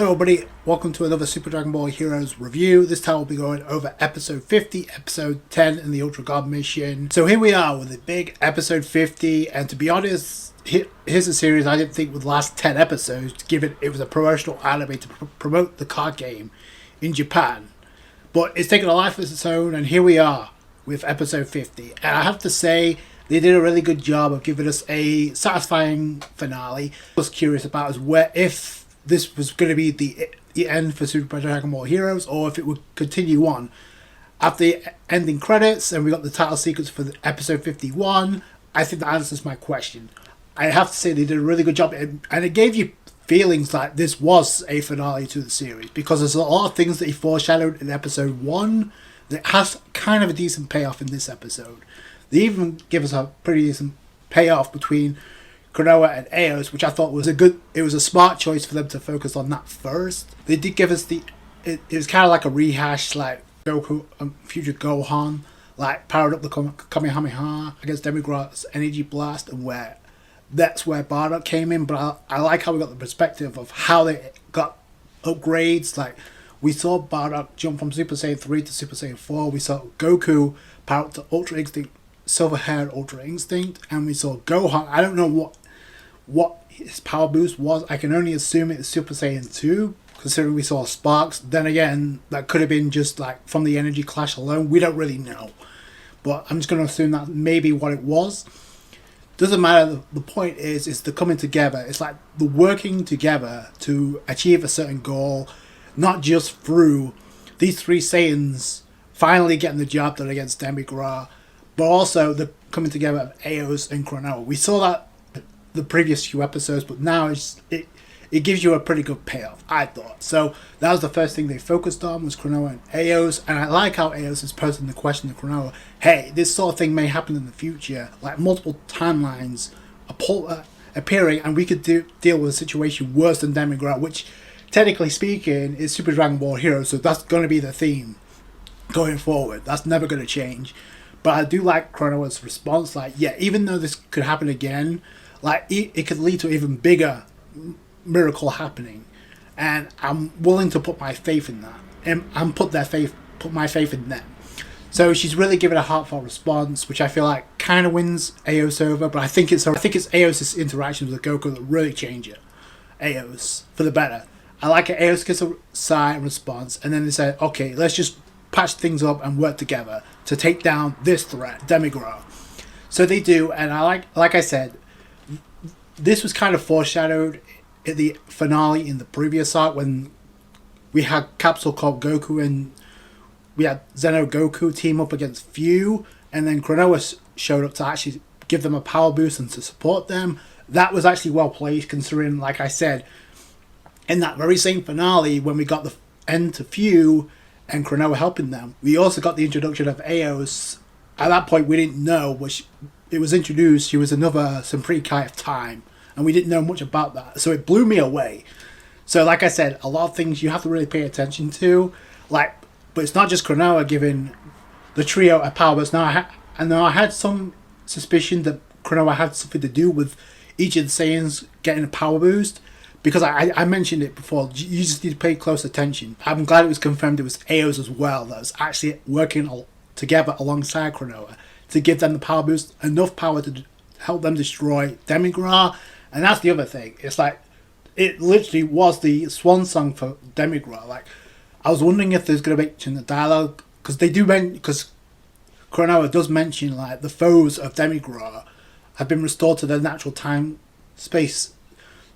Hello everybody, welcome to another Super Dragon Ball Heroes review. This time we'll be going over episode 50, episode 10 in the Ultra God mission. So here we are with the big episode 50, and to be honest, here's a series I didn't think would last 10 episodes, given it was a promotional anime to promote the card game in Japan. But it's taken a life of its own, and here we are with episode 50. And I have to say, they did a really good job of giving us a satisfying finale. What I was curious about is if this was going to be the end for Super Dragon Ball Heroes, or if it would continue on. After the ending credits, and we got the title sequence for the episode 51, I think that answers my question. I have to say they did a really good job, and it gave you feelings like this was a finale to the series, because there's a lot of things that he foreshadowed in episode 1 that has kind of a decent payoff in this episode. They even give us a pretty decent payoff between Konoha and Aeos, which I thought was it was a smart choice for them to focus on that first. They did give us it was kind of like a rehash, like Goku and future Gohan, like powered up the Kamehameha against Demigra's energy blast, and that's where Bardock came in. But I like how we got the perspective of how they got upgrades. Like, we saw Bardock jump from Super Saiyan 3 to Super Saiyan 4. We saw Goku power up to Ultra Instinct, silver-haired Ultra Instinct, and we saw Gohan. I don't know what his power boost was. I can only assume it's Super Saiyan 2, considering we saw sparks. Then again, that could have been just like from the energy clash alone. We don't really know, but I'm just going to assume that maybe what it was. Doesn't matter. The point is the coming together. It's like the working together to achieve a certain goal, not just through these three Saiyans finally getting the job done against Demigra, but also the coming together of Aeos and Konoha. We saw that the previous few episodes, but now it gives you a pretty good payoff, I thought. So that was the first thing they focused on, was Konoha and Aeos, and I like how Aeos is posing the question to Konoha, hey, this sort of thing may happen in the future, like multiple timelines appearing, and we could deal with a situation worse than Demigra, which technically speaking is Super Dragon Ball Heroes, so that's going to be the theme going forward. That's never going to change. But I do like Konoha's response, like, yeah, even though this could happen again, like, it could lead to an even bigger miracle happening, and I'm willing to put my faith in that, and put my faith in them. So she's really given a heartfelt response, which I feel like kind of wins Aeos over. But I think it's Aeos' interactions with Goku that really change it, Aeos, for the better. I like it. Aeos gets a sigh and response, and then they say, okay, let's just patch things up and work together to take down this threat, Demigra. So they do, and I like I said, this was kind of foreshadowed in the finale in the previous arc, when we had Capsule Corp Goku and we had Xeno Goku team up against Few, and then Konoha showed up to actually give them a power boost and to support them. That was actually well placed, considering, like I said, in that very same finale, when we got the end to Few and Konoha helping them, we also got the introduction of Aeos. At that point, we didn't know, which it was introduced, she was another Senpri of time, and we didn't know much about that, so it blew me away. So like I said, a lot of things you have to really pay attention to, like, but it's not just Konoha giving the trio a power boost. Now I had some suspicion that Konoha had something to do with each of the Saiyans getting a power boost, because I mentioned it before. You just need to pay close attention. I'm glad it was confirmed it was Aeos as well that was actually working together alongside Konoha to give them the power boost, enough power to help them destroy Demigra. And that's the other thing. It's like, it literally was the swan song for Demigra. Like, I was wondering if there's going to be in the dialogue, because Konoha does mention, like, the foes of Demigra have been restored to their natural time space.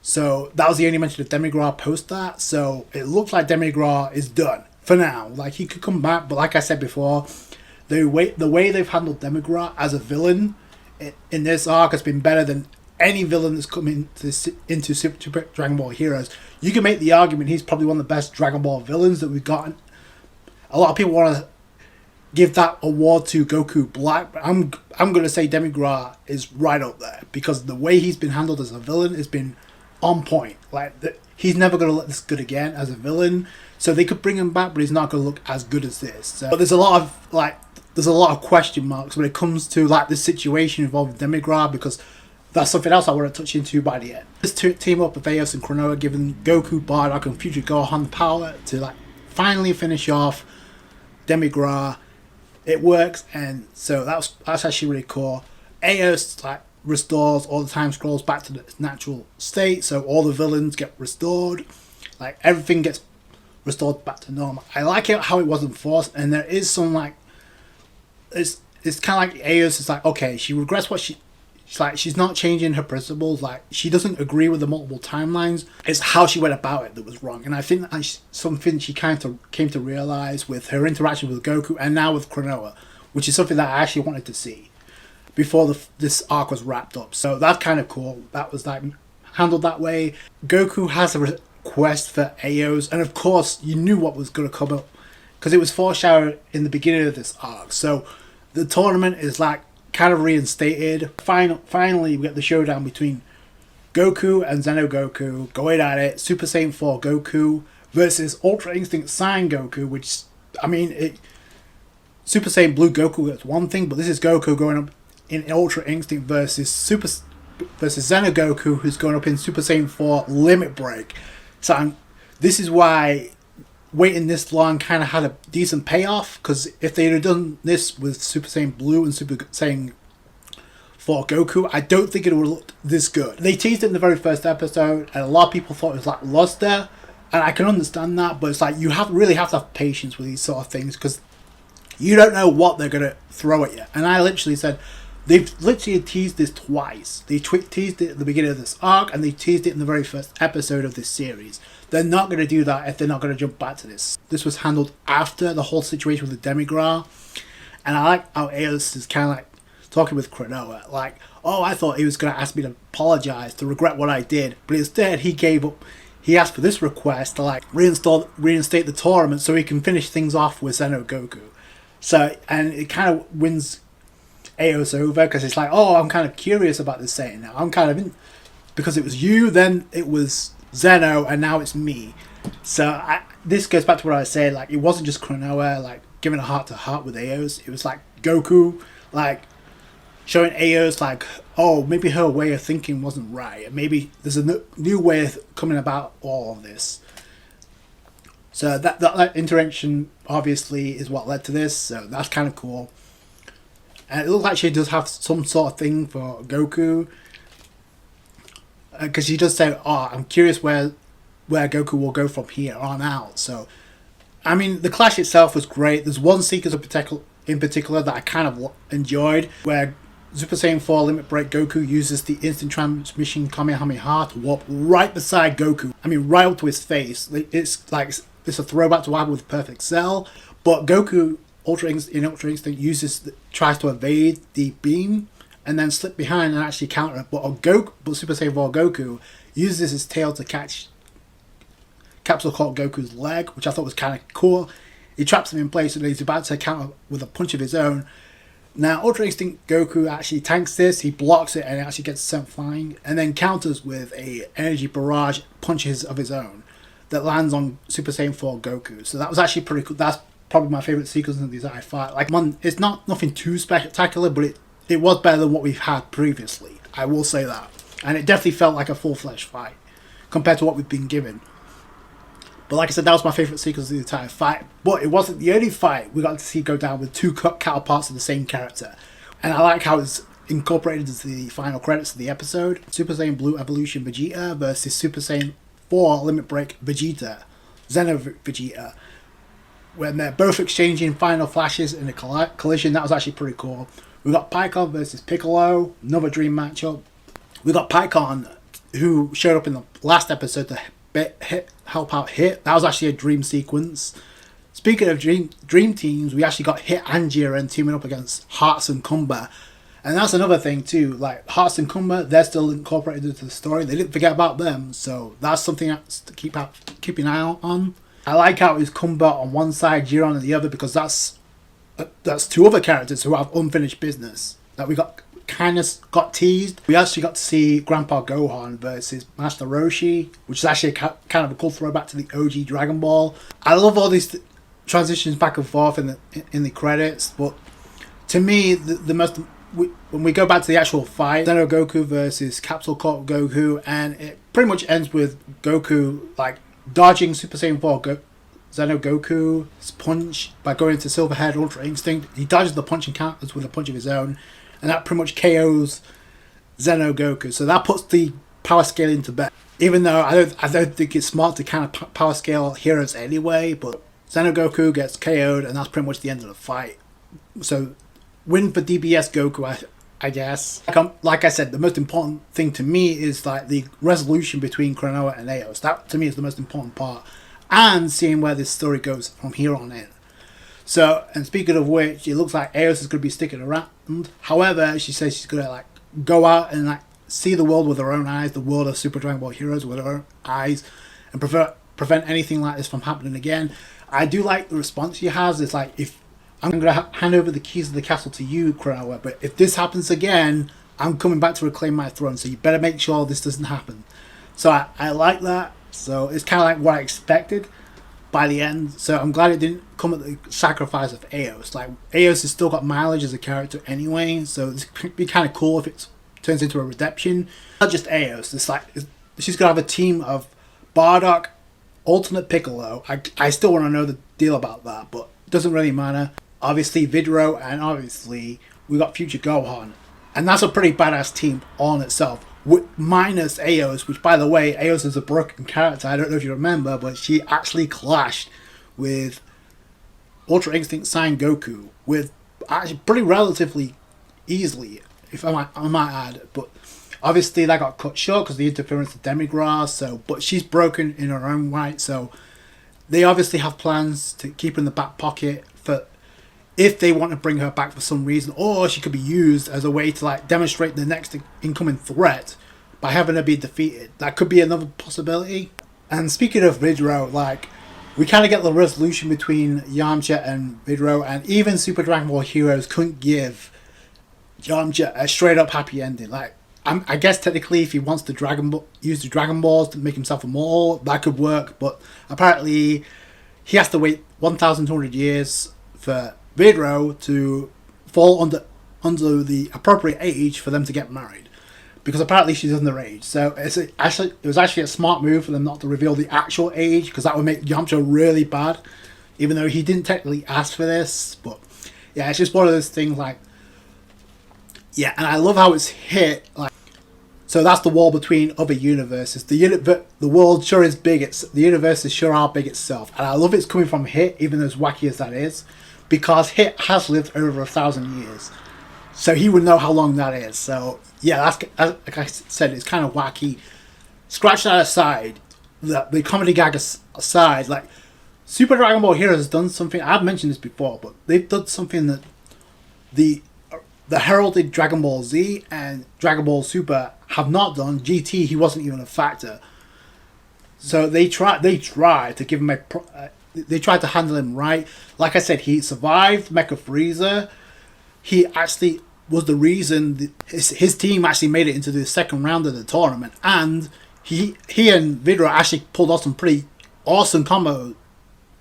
So that was the only mention of Demigra post that. So it looks like Demigra is done for now. Like, he could come back, but like I said before, the way they've handled Demigra as a villain in this arc has been better than any villain that's come into Super Dragon Ball Heroes. You can make the argument he's probably one of the best Dragon Ball villains that we've gotten. A lot of people want to give that award to Goku Black, but I'm going to say Demigra is right up there, because the way he's been handled as a villain has been on point. Like, he's never going to look this good again as a villain. So they could bring him back, but he's not going to look as good as this. So, but there's a lot of question marks when it comes to, like, this situation involving Demigra, because that's something else I want to touch into by the end. This team up with Aeos and Klonoa, giving Goku, Bardock, and future Gohan the power to like finally finish off Demigra. It works, and so that's actually really cool. Aeos like restores all the time scrolls back to its natural state, so all the villains get restored, like everything gets restored back to normal. I like it how it wasn't forced, and there is some like it's kind of like Aeos is like, okay, she regrets what she's not changing her principles, like she doesn't agree with the multiple timelines. It's how she went about it that was wrong, and I think that's something she kind of came to realize with her interaction with Goku and now with Klonoa, which is something that I actually wanted to see before this arc was wrapped up. So that's kind of cool. That was like handled that way. Goku has a request for Aeos, and of course you knew what was going to come up because it was foreshadowed in the beginning of this arc. So the tournament is like kind of reinstated. Finally we get the showdown between Goku and Xeno Goku going at it. Super Saiyan 4 Goku versus Ultra Instinct Saiyan Goku, which, I mean, Super Saiyan Blue Goku is one thing, but this is Goku going up in Ultra Instinct versus Xeno Goku, who's going up in Super Saiyan 4 Limit Break. So this is why waiting this long kind of had a decent payoff, because if they'd have done this with Super Saiyan Blue and Super Saiyan 4 Goku, I don't think it would have looked this good. They teased it in the very first episode, and a lot of people thought it was like lost there, and I can understand that, but it's like you really have to have patience with these sort of things, because you don't know what they're going to throw at you. And I literally said, they've literally teased this twice. They teased it at the beginning of this arc, and they teased it in the very first episode of this series. They're not going to do that if they're not going to jump back to this. This was handled after the whole situation with the Demigra. And I like how Aeos is kind of like talking with Klonoa. Like, oh, I thought he was going to ask me to apologize, to regret what I did. But instead, he gave up. He asked for this request to like reinstate the tournament so he can finish things off with Xeno Goku. So, and it kind of wins Aeos over, because it's like, oh, I'm kind of curious about this saying now. I'm kind of in, because it was you, then it was Xeno, and now it's me. So this goes back to what I was saying, like it wasn't just Klonoa like giving a heart to heart with Aeos. It was like Goku like showing Aeos like, oh, maybe her way of thinking wasn't right, and maybe there's a new way of coming about all of this. So that interaction obviously is what led to this, so that's kind of cool. And it looks like she does have some sort of thing for Goku, because she does say, oh, I'm curious where Goku will go from here on out. So, I mean, the clash itself was great. There's one sequence in particular that I kind of enjoyed, where Super Saiyan 4 Limit Break Goku uses the instant transmission Kamehameha to warp right beside Goku. I mean, right up to his face. It's like, it's a throwback to what happened with Perfect Cell, but Goku Ultra Instinct tries to evade the beam and then slip behind and actually counter it. But Super Saiyan 4 Goku uses his tail to catch Capsule Corp Goku's leg, which I thought was kind of cool. He traps him in place and he's about to counter with a punch of his own. Now, Ultra Instinct Goku actually tanks this, he blocks it and actually gets sent flying, and then counters with a energy barrage punches of his own that lands on Super Saiyan 4 Goku. So that was actually pretty cool. That's probably my favourite sequence in the entire fight. Like, it's not nothing too spectacular, but it was better than what we've had previously. I will say that. And it definitely felt like a full-fledged fight compared to what we've been given. But like I said, that was my favourite sequence of the entire fight. But it wasn't the only fight we got to see go down with two counterparts of the same character. And I like how it's incorporated into the final credits of the episode. Super Saiyan Blue Evolution Vegeta versus Super Saiyan 4 Limit Break Vegeta. Xeno Vegeta. When they're both exchanging final flashes in a collision. That was actually pretty cool. We got Pycon versus Piccolo. Another dream matchup. We got Pycon, who showed up in the last episode to help out Hit. That was actually a dream sequence. Speaking of dream teams, we actually got Hit and Jiren teaming up against Hearts and Kumba. And that's another thing too, like Hearts and Kumba, they're still incorporated into the story. They didn't forget about them, so that's something to keep an eye out on. I like how it's Kumba on one side, Jiren on the other, because that's two other characters who have unfinished business that we got teased. We actually got to see Grandpa Gohan versus Master Roshi, which is actually kind of a cool throwback to the OG Dragon Ball. I love all these transitions back and forth in the credits, but to me the when we go back to the actual fight, Xeno Goku versus Capsule Corp Goku, and it pretty much ends with Goku like dodging Super Saiyan 4 Xeno Goku's punch by going into Silverhead Ultra Instinct. He dodges the punch and counters with a punch of his own, and that pretty much KOs Xeno Goku. So that puts the power scale into bed. Even though I don't think it's smart to kind of power scale heroes anyway, but Xeno Goku gets KO'd, and that's pretty much the end of the fight. So win for DBS Goku, I guess. Like I said, the most important thing to me is like the resolution between Kranoa and Aeos. That to me is the most important part, and seeing where this story goes from here on in. So, and speaking of which, it looks like Aeos is going to be sticking around. However, she says she's going to like go out and like see the world with her own eyes, the world of Super Dragon Ball Heroes with her own eyes, and prevent anything like this from happening again. I do like the response she has. It's like, if I'm going to hand over the keys of the castle to you, Kranoa, but if this happens again, I'm coming back to reclaim my throne, so you better make sure this doesn't happen. So I like that. So it's kind of like what I expected by the end. So I'm glad it didn't come at the sacrifice of Aeos. Like, Aeos has still got mileage as a character anyway, so it's be kind of cool if it turns into a redemption. Not just Aeos. It's like she's gonna have a team of Bardock, alternate Piccolo. I still want to know the deal about that, but it doesn't really matter. Obviously Vidro, and obviously we got future Gohan, and that's a pretty badass team on itself. Minus Aeos, which by the way, Aeos is a broken character. I don't know if you remember, but she actually clashed with Ultra Instinct Saiyan Goku with actually pretty relatively easily, if I might add. But obviously that got cut short because of the interference of Demigrass. So, but she's broken in her own right. So they obviously have plans to keep her in the back pocket for if they want to bring her back for some reason, or she could be used as a way to like demonstrate the next incoming threat by having her be defeated. That could be another possibility. And speaking of Vidro, like, we kind of get the resolution between Yamcha and Vidro, and even Super Dragon Ball Heroes couldn't give Yamcha a straight up happy ending. Like, I guess technically if he wants to use the Dragon Balls to make himself immortal, that could work, but apparently he has to wait 1,200 years for Vidro to fall under the appropriate age for them to get married, because apparently she's underage. So it was actually a smart move for them not to reveal the actual age, because that would make Yamcha really bad, even though he didn't technically ask for this. But yeah, it's just one of those things. Like, yeah, and I love how it's hit. Like, so that's the wall between other universes. The world sure is big. The universes sure are big itself, and I love it's coming from Hit, even as wacky as that is. Because Hit has lived over 1,000 years, so he would know how long that is. So yeah, like I said, it's kind of wacky. Scratch that aside, the comedy gag aside, like, Super Dragon Ball Heroes has done something. I've mentioned this before, but they've done something that the heralded Dragon Ball Z and Dragon Ball Super have not done. GT, he wasn't even a factor. So they tried to give him they tried to handle him right. Like I said, he survived Mecha Frieza. He actually was the reason his team actually made it into the second round of the tournament. And he and Vidro actually pulled off some pretty awesome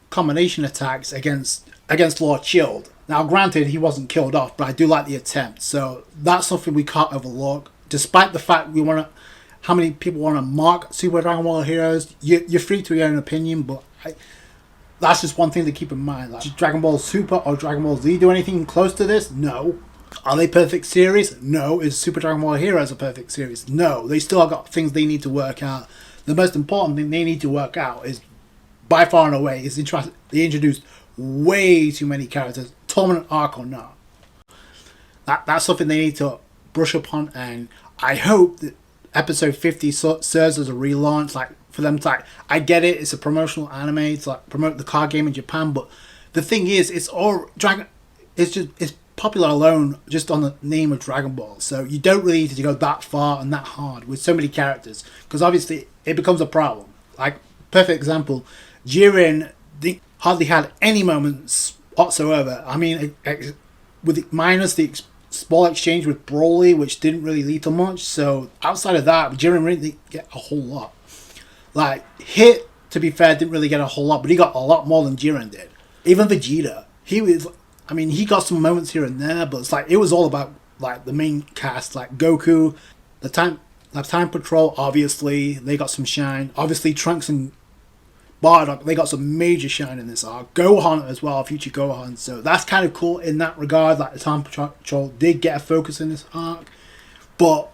combination attacks against Lord Shield. Now, granted, he wasn't killed off, but I do like the attempt. So that's something we can't overlook. Despite the fact how many people want to mock Super Dragon Ball Heroes, you're free to your own opinion, but that's just one thing to keep in mind. Like, did Dragon Ball Super or Dragon Ball Z do anything close to this? No. Are they perfect series? No. Is Super Dragon Ball Heroes a perfect series? No. They still have got things they need to work out. The most important thing they need to work out is, by far and away, is they introduced way too many characters, Tournament arc or not. That's something they need to brush upon, and I hope that episode 50 serves as a relaunch, like, for them to, like, I get it, it's a promotional anime to like promote the card game in Japan, but the thing is, it's popular alone just on the name of Dragon Ball. So you don't really need to go that far and that hard with so many characters, because obviously it becomes a problem. Like, perfect example, Jiren hardly had any moments whatsoever. I mean, minus the small exchange with Broly, which didn't really lead to much. So outside of that, Jiren really didn't get a whole lot. Like, Hit, to be fair, didn't really get a whole lot, but he got a lot more than Jiren did. Even Vegeta, he got some moments here and there, but it's like, it was all about like the main cast, like Goku, the Time Patrol. Obviously, they got some shine. Obviously, Trunks and Bardock, they got some major shine in this arc. Gohan as well, future Gohan. So that's kind of cool in that regard. Like the Time Patrol did get a focus in this arc, but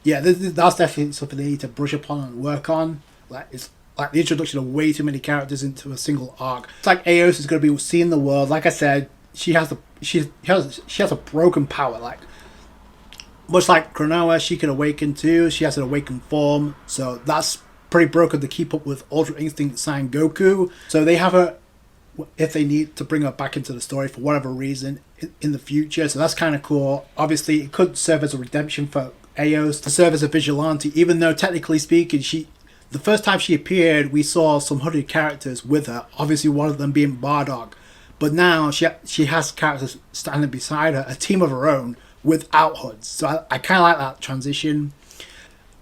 yeah, that's definitely something they need to brush upon and work on. Like it's like the introduction of way too many characters into a single arc. It's like Aeos is going to be seeing the world. Like I said, she has a broken power. Like much like Cronoa, she can awaken too. She has an awakened form, so that's pretty broken to keep up with Ultra Instinct Saiyan Goku. So they have her if they need to bring her back into the story for whatever reason in the future. So that's kind of cool. Obviously, it could serve as a redemption for Aeos to serve as a vigilante, even though technically speaking, the first time she appeared, we saw some hooded characters with her. Obviously, one of them being Bardock. But now she has characters standing beside her, a team of her own without hoods. So I kind of like that transition.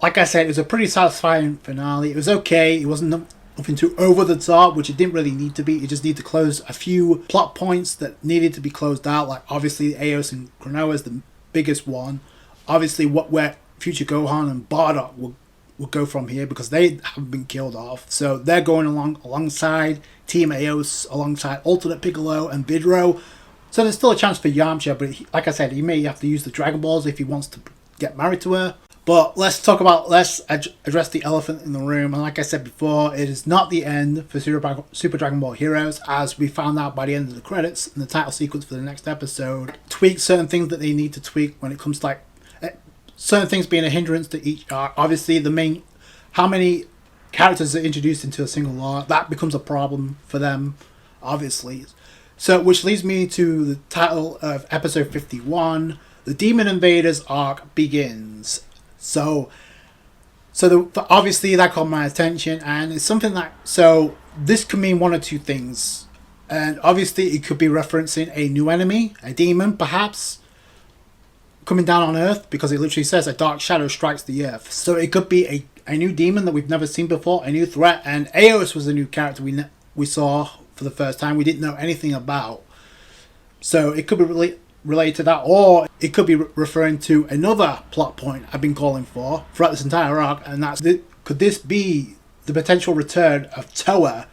Like I said, it was a pretty satisfying finale. It was okay. It wasn't nothing too over the top, which it didn't really need to be. It just needed to close a few plot points that needed to be closed out. Like obviously, Aeos and Cronoa is the biggest one. Obviously, where future Gohan and Bardock will go from here because they haven't been killed off. So they're going alongside Team Aeos, alongside Alternate Piccolo and Vidro. So there's still a chance for Yamcha, but like I said, he may have to use the Dragon Balls if he wants to get married to her. But let's address the elephant in the room. And like I said before, it is not the end for Super Dragon Ball Heroes, as we found out by the end of the credits and the title sequence for the next episode. Tweak certain things that they need to tweak when it comes to certain things being a hindrance to each arc. Obviously, how many characters are introduced into a single arc, that becomes a problem for them, obviously. So, which leads me to the title of episode 51, The Demon Invaders arc begins. So obviously that caught my attention, and it's something so this could mean one or two things. And obviously it could be referencing a new enemy, a demon perhaps, coming down on Earth, because it literally says a dark shadow strikes the Earth. So it could be a new demon that we've never seen before, a new threat, and Aeos was a new character we saw for the first time, we didn't know anything about. So it could be related to that, or it could be referring to another plot point I've been calling for throughout this entire arc, and that's could this be the potential return of Toa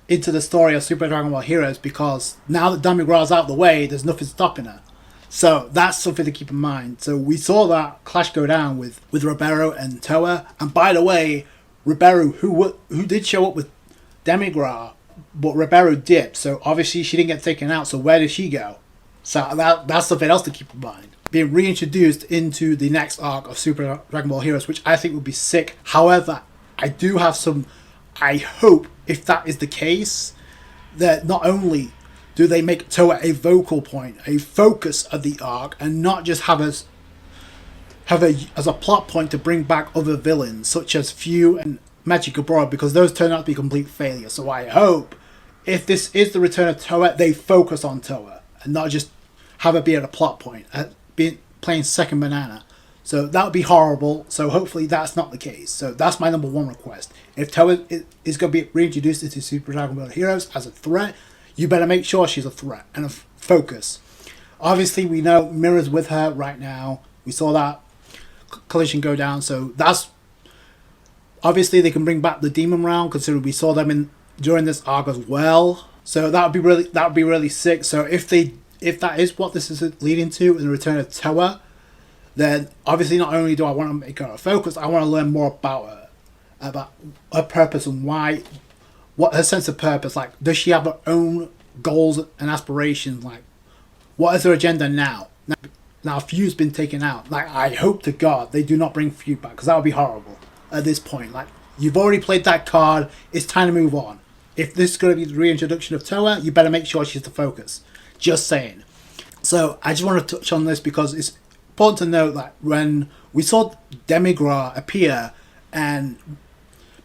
into the story of Super Dragon Ball Heroes, because now that Damigra's out of the way, there's nothing stopping her. So that's something to keep in mind. So we saw that clash go down with Ribeiro and Toa, and by the way, Ribeiro, who did show up with Demigra, but Ribeiro dipped, so obviously she didn't get taken out, so where did she go? So that's something else to keep in mind. Being reintroduced into the next arc of Super Dragon Ball Heroes, which I think would be sick. However, I hope, if that is the case, that not only do they make Toa a vocal point, a focus of the arc, and not just have as a plot point to bring back other villains, such as Few and Magic Abroad, because those turned out to be complete failures. So I hope, if this is the return of Toa, they focus on Toa and not just have it be at a plot point, playing second banana. So that would be horrible. So hopefully that's not the case. So that's my number one request. If Toa is going to be reintroduced into Super Dragon Ball Heroes as a threat, you better make sure she's a threat and a focus. Obviously, we know Mirror's with her right now. We saw that collision go down. So that's obviously they can bring back the demon round, considering we saw them during this arc as well. So that would be really sick. So if that is what this is leading to in the return of Toa, then obviously not only do I want to make her a focus, I want to learn more about her purpose and what her sense of purpose. Like, does she have her own goals and aspirations? Like, what is her agenda now? Now Few's been taken out. Like, I hope to God they do not bring Few back, because that would be horrible at this point. Like, you've already played that card. It's time to move on. If this is going to be the reintroduction of Toa, you better make sure she's the focus. Just saying. So I just want to touch on this because it's important to note that when we saw Demigra appear, and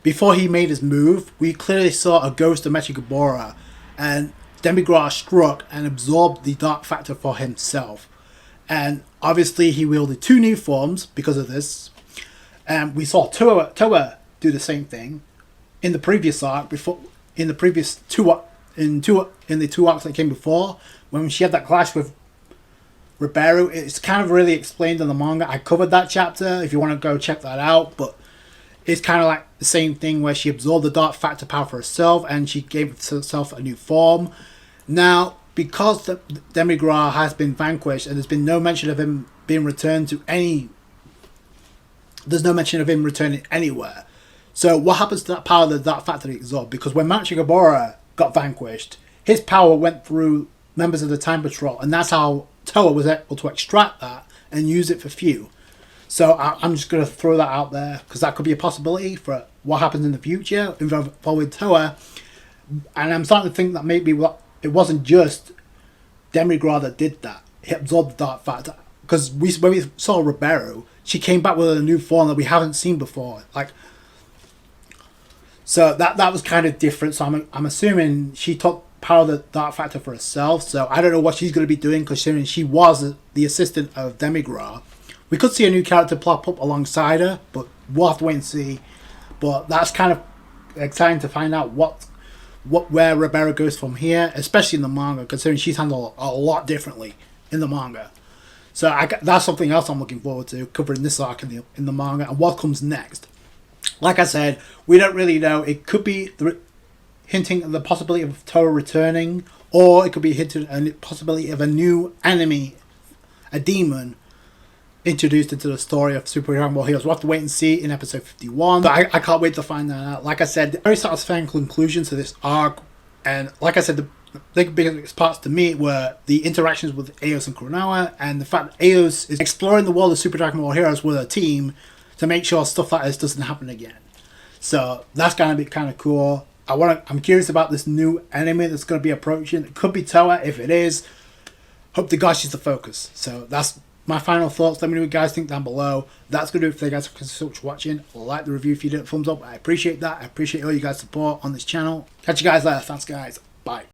before he made his move, we clearly saw a ghost of Mechigabora, and Demigra struck and absorbed the dark factor for himself. And obviously he wielded two new forms because of this. And we saw Toa do the same thing in the previous arc, in the two arcs that came before, when she had that clash with Ribeiro. It's kind of really explained in the manga. I covered that chapter if you want to go check that out, but it's kind of like the same thing where she absorbed the dark factor power for herself and she gave herself a new form. Now, because the Demigra has been vanquished and there's been no mention of him being returned to any... There's no mention of him returning anywhere. So what happens to that power that Dark Factor absorbed? Because when Machigabora got vanquished, his power went through members of the Time Patrol, and that's how Toa was able to extract that and use it for Few. So I'm just going to throw that out there, because that could be a possibility for what happens in the future involving Toa. And I'm starting to think that maybe it wasn't just Demigra that did that. He absorbed the Dark Factor. Because when we saw Ribeiro, she came back with a new form that we haven't seen before. So that was kind of different. So I'm assuming she took power of the Dark Factor for herself. So I don't know what she's going to be doing, considering she was the assistant of Demigra. We could see a new character plop up alongside her, but we'll have to wait and see. But that's kind of exciting to find out where Ribeiro goes from here, especially in the manga, considering she's handled a lot differently in the manga. So that's something else I'm looking forward to, covering this arc in the manga and what comes next. Like I said, we don't really know. It could be hinting at the possibility of Toa returning, or it could be hinting at the possibility of a new enemy, a demon, introduced into the story of Super Dragon Ball Heroes. We'll have to wait and see in episode 51. But I can't wait to find that out. Like I said, very satisfying conclusion to this arc. And like I said, the biggest parts to me were the interactions with Aeos and Kuronawa, and the fact that Aeos is exploring the world of Super Dragon Ball Heroes with a team to make sure stuff like this doesn't happen again. So that's going to be kind of cool. I'm curious about this new enemy that's going to be approaching. It could be Toa. If it is, hope to God she's the focus. So that's my final thoughts. Let me know what you guys think down below. That's going to do it for you guys. Thank you so much for watching. Like the review if you did, thumbs up. I appreciate that. I appreciate all you guys' support on this channel. Catch you guys later. Thanks, guys. Bye.